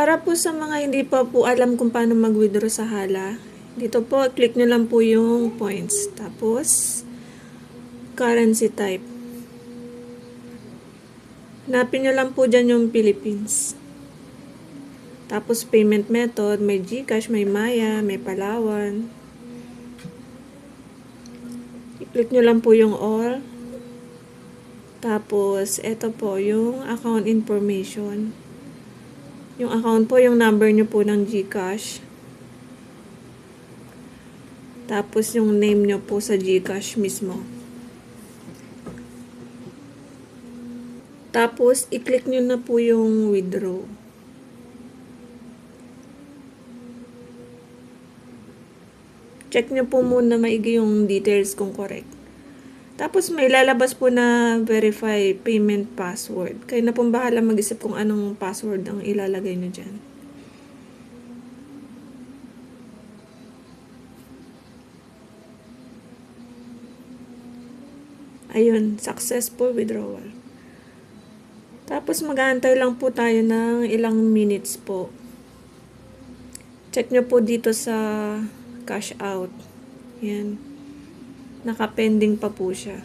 Para po sa mga hindi pa po alam kung paano mag-withdraw sa Hala, dito po, click nyo lang po yung points. Tapos, currency type. Hanapin nyo lang po dyan yung Philippines. Tapos, payment method, may GCash, may Maya, may Palawan. I-click nyo lang po yung all. Tapos, ito po, yung account information. Yung account po, yung number nyo po ng GCash. Tapos, yung name nyo po sa GCash mismo. Tapos, i-click nyo na po yung withdraw. Check nyo po muna maigi yung details kung correct. Tapos, may lalabas po na verify payment password. Kayo na pong bahala mag-isip kung anong password ang ilalagay nyo dyan. Ayun, successful withdrawal. Tapos, mag-aantay lang po tayo ng ilang minutes po. Check nyo po dito sa cash out. Yan. Naka-pending pa po siya.